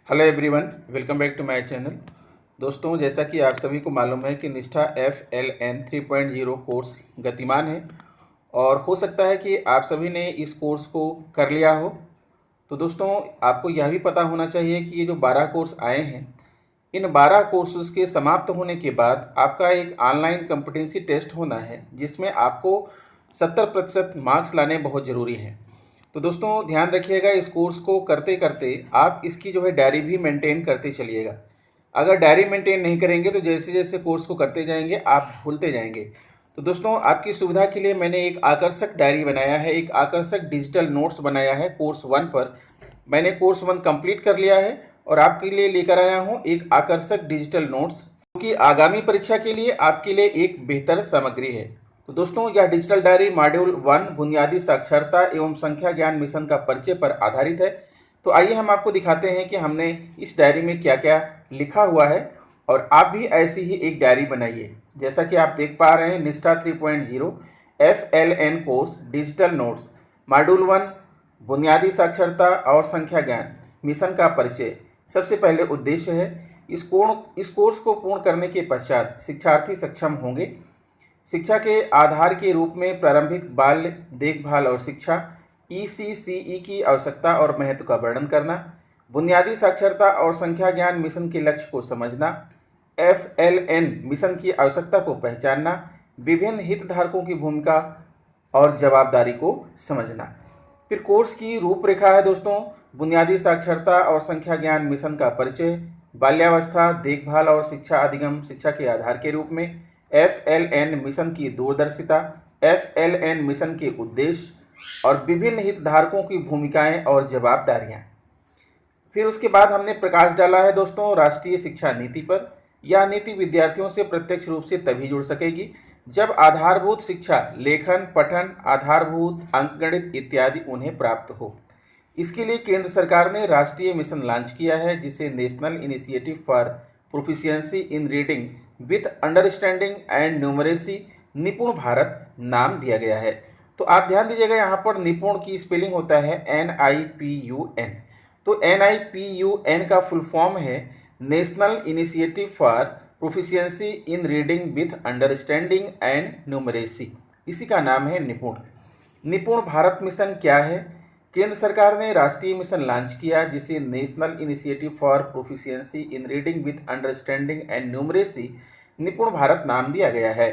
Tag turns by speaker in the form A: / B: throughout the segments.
A: Hello everyone, welcome back to my channel. दोस्तों, जैसा कि आप सभी को मालूम है कि निष्ठा FLN 3.0 कोर्स गतिमान है और हो सकता है कि आप सभी ने इस कोर्स को कर लिया हो। तो दोस्तों, आपको यह भी पता होना चाहिए कि ये जो 12 कोर्स आए हैं, इन 12 कोर्सेज के समाप्त होने के बाद आपका एक ऑनलाइन कॉम्पिटेंसी टेस्ट होना है, जिसमें आपको 70% मार्क्स लाने बहुत ज़रूरी हैं। तो दोस्तों, ध्यान रखिएगा, इस कोर्स को करते करते आप इसकी जो है डायरी भी मेंटेन करते चलिएगा। अगर डायरी मेंटेन नहीं करेंगे तो जैसे जैसे कोर्स को करते जाएंगे आप भूलते जाएंगे। तो दोस्तों, आपकी सुविधा के लिए मैंने एक आकर्षक डायरी बनाया है, एक आकर्षक डिजिटल नोट्स बनाया है। कोर्स 1 पर मैंने कोर्स 1 कंप्लीट कर लिया है और आपके लिए लेकर आया हूँ एक आकर्षक डिजिटल नोट्स, क्योंकि आगामी परीक्षा के लिए आपके लिए एक बेहतर सामग्री है। तो दोस्तों, यह डिजिटल डायरी मॉड्यूल 1 बुनियादी साक्षरता एवं संख्या ज्ञान मिशन का परिचय पर आधारित है। तो आइए हम आपको दिखाते हैं कि हमने इस डायरी में क्या क्या लिखा हुआ है और आप भी ऐसी ही एक डायरी बनाइए। जैसा कि आप देख पा रहे हैं, निष्ठा 3.0 FLN course digital notes module 1 बुनियादी साक्षरता और संख्या ज्ञान मिशन का परिचय सबसे पहले उद्देश्य है। इस कोर्स को पूर्ण करने के पश्चात शिक्षार्थी सक्षम होंगे शिक्षा के आधार के रूप में प्रारंभिक बाल्य देखभाल और शिक्षा ECCE की आवश्यकता और महत्व का वर्णन करना, बुनियादी साक्षरता और संख्या ज्ञान मिशन के लक्ष्य को समझना, FLN मिशन की आवश्यकता को पहचानना, विभिन्न हितधारकों की भूमिका और जवाबदारी को समझना। फिर कोर्स की रूपरेखा है दोस्तों, बुनियादी साक्षरता और संख्या ज्ञान मिशन का परिचय, बाल्यावस्था देखभाल और शिक्षा अधिगम शिक्षा के आधार के रूप में, FLN मिशन की दूरदर्शिता, FLN मिशन के उद्देश्य और विभिन्न हितधारकों की भूमिकाएं और जवाबदारियां। फिर उसके बाद हमने प्रकाश डाला है दोस्तों राष्ट्रीय शिक्षा नीति पर। यह नीति विद्यार्थियों से प्रत्यक्ष रूप से तभी जुड़ सकेगी जब आधारभूत शिक्षा लेखन पठन आधारभूत अंकगणित इत्यादि उन्हें प्राप्त हो। इसके लिए केंद्र सरकार ने राष्ट्रीय मिशन लॉन्च किया है, जिसे national initiative for proficiency in reading with understanding and numeracy निपुण भारत नाम दिया गया है। तो आप ध्यान दीजिएगा, यहाँ पर निपुण की स्पेलिंग होता है NIPUN। तो NIPUN का फुल फॉर्म है national initiative for proficiency in reading with understanding and numeracy. इसी का नाम है निपुण। निपुण भारत मिशन क्या है? केंद्र सरकार ने राष्ट्रीय मिशन लॉन्च किया, जिसे national initiative for proficiency in reading with understanding and numeracy निपुण भारत नाम दिया गया है।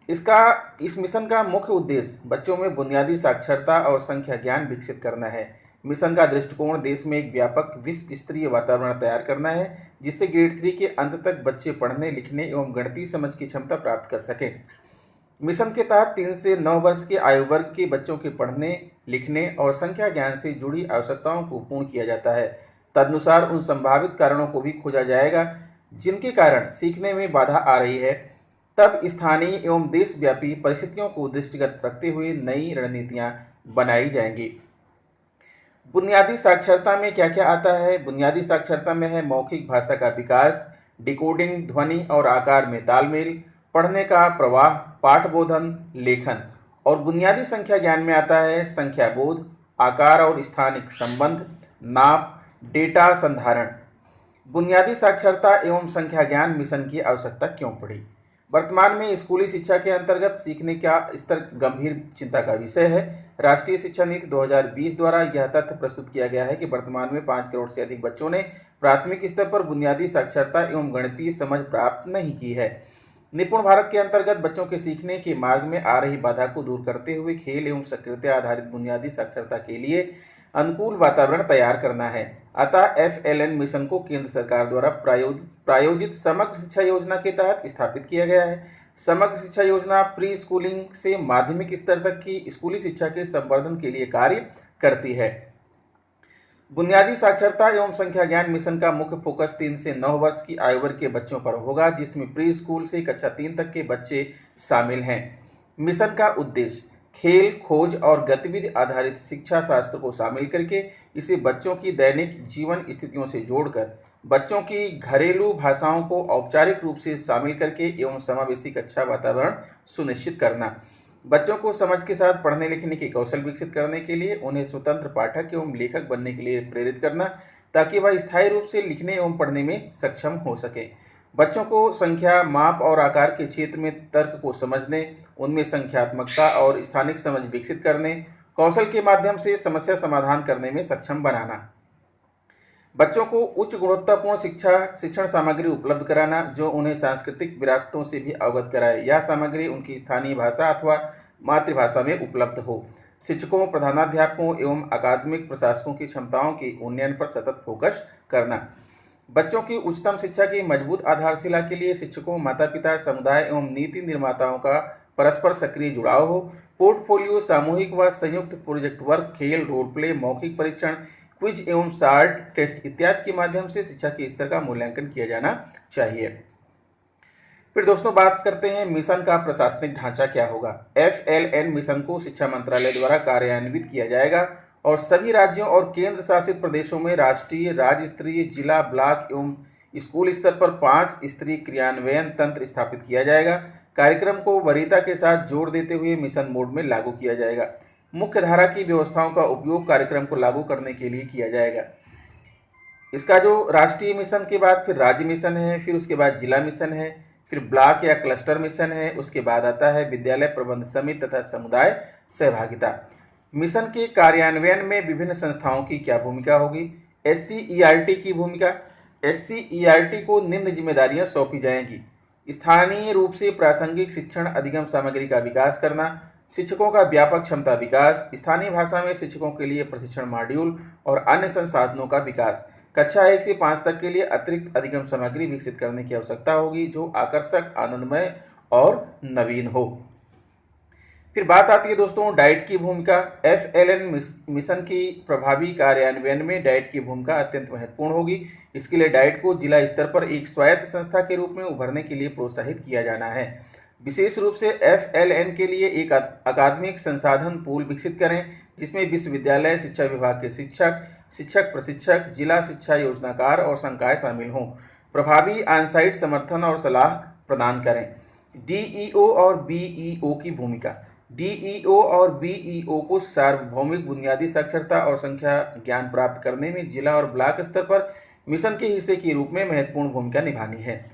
A: इस मिशन का मुख्य उद्देश्य बच्चों में बुनियादी साक्षरता और संख्या ज्ञान विकसित करना है। मिशन का दृष्टिकोण देश में एक व्यापक विश्व स्तरीय वातावरण तैयार करना है, जिससे ग्रेड 3 के अंत तक बच्चे पढ़ने लिखने एवं गणितीय समझ की क्षमता प्राप्त कर सकें। मिशन के तहत 3 से 9 वर्ष के आयु वर्ग के बच्चों के पढ़ने लिखने और संख्या ज्ञान से जुड़ी आवश्यकताओं को पूर्ण किया जाता है। तदनुसार उन संभावित कारणों को भी खोजा जाएगा जिनके कारण सीखने में बाधा आ रही है। तब स्थानीय एवं देशव्यापी परिस्थितियों को दृष्टिगत रखते हुए नई रणनीतियां बनाई जाएंगी। बुनियादी साक्षरता में क्या क्या आता है? बुनियादी साक्षरता में है मौखिक भाषा का विकास, डिकोडिंग, ध्वनि और आकार में तालमेल, पढ़ने का प्रवाह, पाठबोधन, लेखन। और बुनियादी संख्या ज्ञान में आता है संख्या बोध, आकार और स्थानिक संबंध, नाप, डेटा संधारण। बुनियादी साक्षरता एवं संख्या ज्ञान मिशन की आवश्यकता क्यों पड़ी? वर्तमान में स्कूली शिक्षा के अंतर्गत सीखने का स्तर गंभीर चिंता का विषय है। राष्ट्रीय शिक्षा नीति 2020 द्वारा यह तथ्य प्रस्तुत किया गया है कि वर्तमान में 5 करोड़ से अधिक बच्चों ने प्राथमिक स्तर पर बुनियादी साक्षरता एवं गणितीय समझ प्राप्त नहीं की है। निपुण भारत के अंतर्गत बच्चों के सीखने के मार्ग में आ रही बाधा को दूर करते हुए खेल एवं सक्रियता आधारित बुनियादी साक्षरता के लिए अनुकूल वातावरण तैयार करना है। अतः FLN मिशन को केंद्र सरकार द्वारा प्रायोजित समग्र शिक्षा योजना के तहत स्थापित किया गया है। समग्र शिक्षा योजना प्री स्कूलिंग से माध्यमिक स्तर तक की स्कूली शिक्षा के संवर्धन के लिए कार्य करती है। बुनियादी साक्षरता एवं संख्या ज्ञान मिशन का मुख्य फोकस 3 से 9 वर्ष की आयु वर्ग के बच्चों पर होगा, जिसमें प्री स्कूल से कक्षा 3 तक के बच्चे शामिल हैं। मिशन का उद्देश्य खेल, खोज और गतिविधि आधारित शिक्षा शास्त्र को शामिल करके इसे बच्चों की दैनिक जीवन स्थितियों से जोड़कर बच्चों की घरेलू भाषाओं को औपचारिक रूप से शामिल करके एवं समावेशी कक्षा वातावरण सुनिश्चित करना। बच्चों को समझ के साथ पढ़ने लिखने के कौशल विकसित करने के लिए उन्हें स्वतंत्र पाठक एवं लेखक बनने के लिए प्रेरित करना ताकि वह स्थायी रूप से लिखने एवं पढ़ने में सक्षम हो सके। बच्चों को संख्या, माप और आकार के क्षेत्र में तर्क को समझने, उनमें संख्यात्मकता और स्थानिक समझ विकसित करने, कौशल के माध्यम से समस्या समाधान करने में सक्षम बनाना। बच्चों को उच्च गुणवत्तापूर्ण शिक्षण सामग्री उपलब्ध कराना जो उन्हें सांस्कृतिक विरासतों से भी अवगत कराए। यह सामग्री उनकी स्थानीय भाषा अथवा मातृभाषा में उपलब्ध हो। शिक्षकों, प्रधानाध्यापकों एवं अकादमिक प्रशासकों की क्षमताओं के उन्नयन पर सतत फोकस करना। बच्चों की उच्चतम शिक्षा की मजबूत आधारशिला के लिए शिक्षकों, माता पिता, समुदाय एवं नीति निर्माताओं का परस्पर सक्रिय जुड़ाव हो। पोर्टफोलियो, सामूहिक व संयुक्त प्रोजेक्ट वर्क, खेल, रोल प्ले, मौखिक परीक्षण, क्विज एवं शार्ट टेस्ट इत्यादि के माध्यम से शिक्षा के स्तर का मूल्यांकन किया जाना चाहिए। फिर दोस्तों बात करते हैं मिशन का प्रशासनिक ढांचा क्या होगा। FLN मिशन को शिक्षा मंत्रालय द्वारा कार्यान्वित किया जाएगा और सभी राज्यों और केंद्र शासित प्रदेशों में राष्ट्रीय, राज्य स्तरीय, जिला, ब्लॉक एवं स्कूल स्तर पर 5 स्तरीय क्रियान्वयन तंत्र स्थापित किया जाएगा। कार्यक्रम को वरीयता के साथ जोड़ देते हुए मिशन मोड में लागू किया जाएगा। मुख्य धारा की व्यवस्थाओं का उपयोग कार्यक्रम को लागू करने के लिए किया जाएगा। इसका जो राष्ट्रीय मिशन के बाद फिर राज्य मिशन है, फिर उसके बाद जिला मिशन है, फिर ब्लॉक या क्लस्टर मिशन है, उसके बाद आता है विद्यालय प्रबंध समिति तथा समुदाय सहभागिता। मिशन के कार्यान्वयन में विभिन्न संस्थाओं की क्या भूमिका होगी। SCERT की भूमिका। SCERT को निम्न जिम्मेदारियां सौंपी जाएंगी। स्थानीय रूप से प्रासंगिक शिक्षण अधिगम सामग्री का विकास करना, शिक्षकों का व्यापक क्षमता विकास, स्थानीय भाषा में शिक्षकों के लिए प्रशिक्षण मॉड्यूल और अन्य संसाधनों का विकास। कक्षा 1 से 5 तक के लिए अतिरिक्त अधिगम सामग्री विकसित करने की आवश्यकता होगी जो आकर्षक, आनंदमय और नवीन हो। फिर बात आती है दोस्तों डाइट की भूमिका। FLN मिशन की प्रभावी कार्यान्वयन में डाइट की भूमिका अत्यंत महत्वपूर्ण होगी। इसके लिए डाइट को जिला स्तर पर एक स्वायत्त संस्था के रूप में उभरने के लिए प्रोत्साहित किया जाना है। विशेष रूप से FLN के लिए एक अकादमिक संसाधन पूल विकसित करें जिसमें विश्वविद्यालय, शिक्षा विभाग के शिक्षक, शिक्षक प्रशिक्षक, जिला शिक्षा योजनाकार और संकाय शामिल हों। प्रभावी ऑनसाइट समर्थन और सलाह प्रदान करें। DEO और BEO की भूमिका। DEO और BEO को सार्वभौमिक बुनियादी साक्षरता और संख्या ज्ञान प्राप्त करने में जिला और ब्लॉक स्तर पर मिशन के हिस्से के रूप में महत्वपूर्ण भूमिका निभानी है।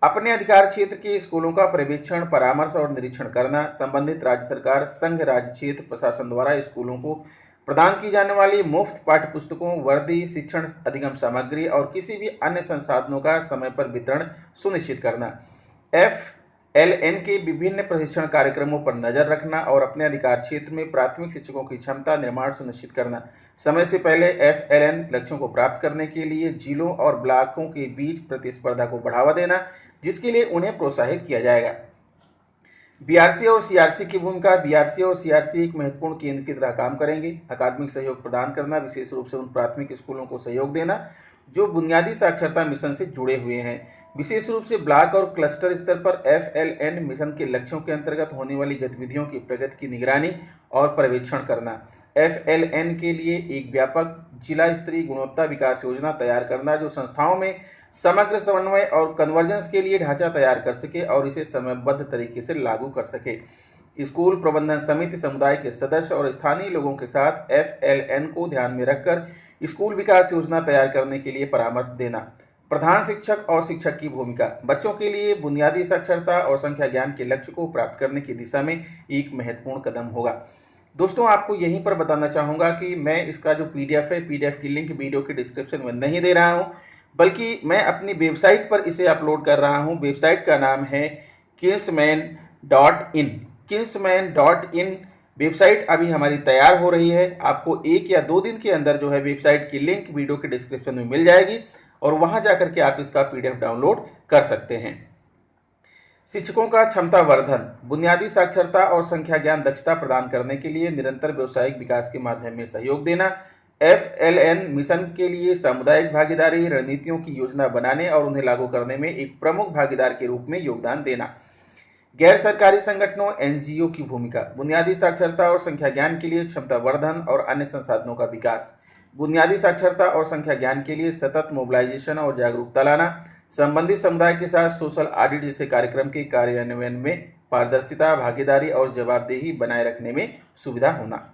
A: अपने अधिकार क्षेत्र के स्कूलों का पर्यवेक्षण, परामर्श और निरीक्षण करना। संबंधित राज्य सरकार, संघ राज्य क्षेत्र प्रशासन द्वारा स्कूलों को प्रदान की जाने वाली मुफ्त पाठ्य पुस्तकों, वर्दी, शिक्षण अधिगम सामग्री और किसी भी अन्य संसाधनों का समय पर वितरण सुनिश्चित करना। FLN के विभिन्न प्रशिक्षण कार्यक्रमों पर नजर रखना और अपने अधिकार क्षेत्र में प्राथमिक शिक्षकों की क्षमता निर्माण सुनिश्चित करना। समय से पहले FLN लक्ष्यों को प्राप्त करने के लिए जिलों और ब्लॉकों के बीच प्रतिस्पर्धा को बढ़ावा देना जिसके लिए उन्हें प्रोत्साहित किया जाएगा। BRC और CRC की भूमिका। BRC और CRC एक महत्वपूर्ण केंद्र की तरह काम करेंगे। अकादमिक सहयोग प्रदान करना, विशेष रूप से उन प्राथमिक स्कूलों को सहयोग देना जो बुनियादी साक्षरता मिशन से जुड़े हुए हैं। विशेष रूप से ब्लॉक और क्लस्टर स्तर पर FLN मिशन के लक्ष्यों के अंतर्गत होने वाली गतिविधियों की प्रगति की निगरानी और पर्यवेक्षण करना। FLN के लिए एक व्यापक जिला स्तरीय गुणवत्ता विकास योजना तैयार करना जो संस्थाओं में समग्र समन्वय और कन्वर्जेंस के लिए ढांचा तैयार कर सके और इसे समयबद्ध तरीके से लागू कर सके। स्कूल प्रबंधन समिति, समुदाय के सदस्य और स्थानीय लोगों के साथ FLN को ध्यान में रखकर स्कूल विकास योजना तैयार करने के लिए परामर्श देना। प्रधान शिक्षक और शिक्षक की भूमिका। बच्चों के लिए बुनियादी साक्षरता और संख्या ज्ञान के लक्ष्य को प्राप्त करने की दिशा में एक महत्वपूर्ण कदम होगा। दोस्तों आपको यहीं पर बताना चाहूँगा कि मैं इसका जो PDF है, PDF की लिंक वीडियो के डिस्क्रिप्शन में नहीं दे रहा हूँ बल्कि मैं अपनी वेबसाइट पर इसे अपलोड कर रहा हूँ। वेबसाइट का नाम है kinsman.in। kinsman.in वेबसाइट अभी हमारी तैयार हो रही है। आपको 1 या 2 दिन के अंदर जो है वेबसाइट की लिंक वीडियो के डिस्क्रिप्शन में मिल जाएगी और वहां जाकर के आप इसका PDF डाउनलोड कर सकते हैं। शिक्षकों का क्षमता वर्धन। बुनियादी साक्षरता और संख्या ज्ञान दक्षता प्रदान करने के लिए निरंतर व्यावसायिक विकास के माध्यम में सहयोग देना। FLN मिशन के लिए सामुदायिक भागीदारी रणनीतियों की योजना बनाने और उन्हें लागू करने में एक प्रमुख भागीदार के रूप में योगदान देना। गैर सरकारी संगठनों NGO की भूमिका। बुनियादी साक्षरता और संख्या ज्ञान के लिए क्षमता वर्धन और अन्य संसाधनों का विकास। बुनियादी साक्षरता और संख्या ज्ञान के लिए सतत मोबिलाइजेशन और जागरूकता लाना। संबंधित समुदाय के साथ सोशल ऑडिट जैसे कार्यक्रम के कार्यान्वयन में पारदर्शिता, भागीदारी और जवाबदेही बनाए रखने में सुविधा होना।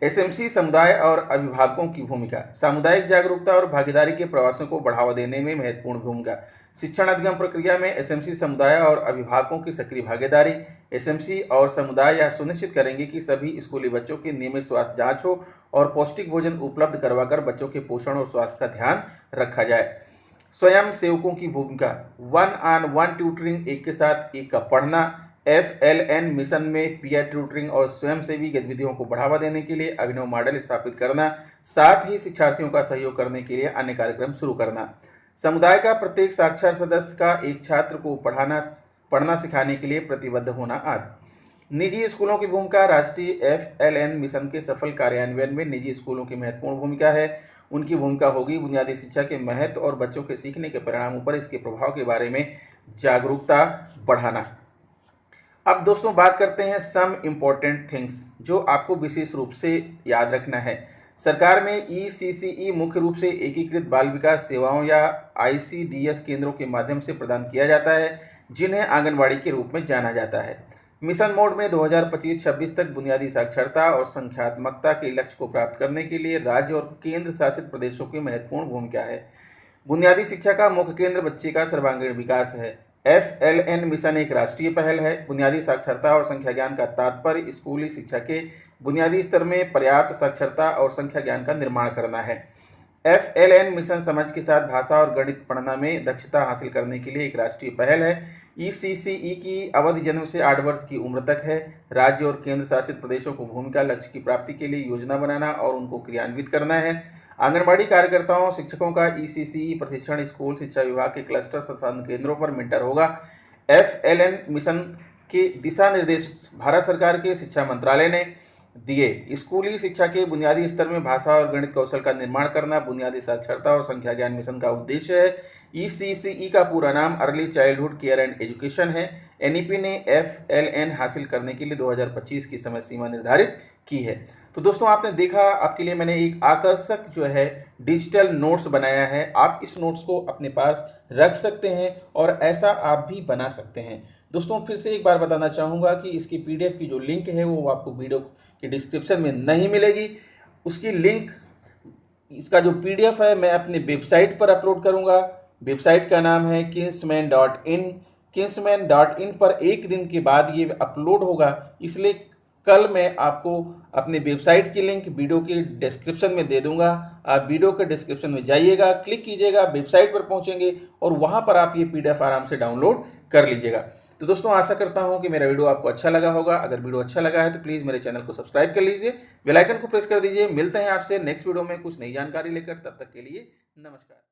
A: एसएमसी समुदाय और अभिभावकों की भूमिका। सामुदायिक जागरूकता और भागीदारी के प्रयासों को बढ़ावा देने में महत्वपूर्ण भूमिका। शिक्षण अधिगम प्रक्रिया में एसएमसी समुदाय और अभिभावकों की सक्रिय भागीदारी। एसएमसी और समुदाय यह सुनिश्चित करेंगे कि सभी स्कूली बच्चों की नियमित स्वास्थ्य जांच हो और पौष्टिक भोजन उपलब्ध करवाकर बच्चों के पोषण और स्वास्थ्य का ध्यान रखा जाए। स्वयं सेवकों की भूमिका। 1-on-1 ट्यूटरिंग, एक के साथ एक का पढ़ना। FLN मिशन में पीयर ट्यूटरिंग और स्वयंसेवी गतिविधियों को बढ़ावा देने के लिए अभिनव मॉडल स्थापित करना, साथ ही शिक्षार्थियों का सहयोग करने के लिए अन्य कार्यक्रम शुरू करना। समुदाय का प्रत्येक साक्षर सदस्य का एक छात्र को पढ़ना सिखाने के लिए प्रतिबद्ध होना आदि। निजी स्कूलों की भूमिका। राष्ट्रीय FLN मिशन के सफल कार्यान्वयन में निजी स्कूलों की महत्वपूर्ण भूमिका है। उनकी भूमिका होगी बुनियादी शिक्षा के महत्व और बच्चों के सीखने के परिणामों पर इसके प्रभाव के बारे में जागरूकता बढ़ाना। अब दोस्तों बात करते हैं सम इम्पोर्टेंट थिंग्स जो आपको विशेष रूप से याद रखना है। सरकार में ECCE मुख्य रूप से एकीकृत बाल विकास सेवाओं या ICDS केंद्रों के माध्यम से प्रदान किया जाता है, जिन्हें आंगनवाड़ी के रूप में जाना जाता है। मिशन मोड में 2025-26 तक बुनियादी साक्षरता और संख्यात्मकता के लक्ष्य को प्राप्त करने के लिए राज्य और केंद्र शासित प्रदेशों की महत्वपूर्ण भूमिका है। बुनियादी शिक्षा का मुख्य केंद्र बच्चे का सर्वांगीण विकास है। FLN मिशन एक राष्ट्रीय पहल है। बुनियादी साक्षरता और संख्या ज्ञान का तात्पर्य स्कूली शिक्षा के बुनियादी स्तर में पर्याप्त साक्षरता और संख्या ज्ञान का निर्माण करना है। FLN मिशन समझ के साथ भाषा और गणित पढ़ना में दक्षता हासिल करने के लिए एक राष्ट्रीय पहल है। ECCE की अवधि जन्म से 8 वर्ष की उम्र तक है। राज्य और केंद्र शासित प्रदेशों को भूमिका लक्ष्य की प्राप्ति के लिए योजना बनाना और उनको क्रियान्वित करना है। आंगनबाड़ी कार्यकर्ताओं शिक्षकों का ECCE प्रशिक्षण स्कूल शिक्षा विभाग के क्लस्टर संसाधन केंद्रों पर मेंटर होगा। FLN मिशन के दिशा निर्देश भारत सरकार के शिक्षा मंत्रालय ने दिए। स्कूली शिक्षा के बुनियादी स्तर में भाषा और गणित कौशल का निर्माण करना बुनियादी साक्षरता और संख्या ज्ञान मिशन का उद्देश्य है। ECCE का पूरा नाम early childhood care and education है। NEP ने FLN हासिल करने के लिए 2025 की समय सीमा निर्धारित की है। तो दोस्तों आपने देखा, आपके लिए मैंने एक आकर्षक जो है डिजिटल नोट्स बनाया है। आप इस नोट्स को अपने पास रख सकते हैं और ऐसा आप भी बना सकते हैं। दोस्तों फिर से एक बार बताना चाहूँगा कि इसकी PDF की जो लिंक है वो आपको वीडियो के डिस्क्रिप्शन में नहीं मिलेगी। उसकी लिंक, इसका जो PDF है मैं अपने वेबसाइट पर अपलोड करूँगा। वेबसाइट का नाम है kinsman.in। kinsman.in पर एक दिन के बाद ये अपलोड होगा, इसलिए कल मैं आपको अपने वेबसाइट की लिंक वीडियो के डिस्क्रिप्शन में दे दूंगा। आप वीडियो के डिस्क्रिप्शन में जाइएगा, क्लिक कीजिएगा, वेबसाइट पर पहुंचेंगे और वहां पर आप ये PDF आराम से डाउनलोड कर लीजिएगा। तो दोस्तों आशा करता हूं कि मेरा वीडियो आपको अच्छा लगा होगा। अगर वीडियो अच्छा लगा है तो प्लीज़ मेरे चैनल को सब्सक्राइब कर लीजिए, बेल आइकन को प्रेस कर दीजिए। मिलते हैं आपसे नेक्स्ट वीडियो में कुछ नई जानकारी लेकर, तब तक के लिए नमस्कार।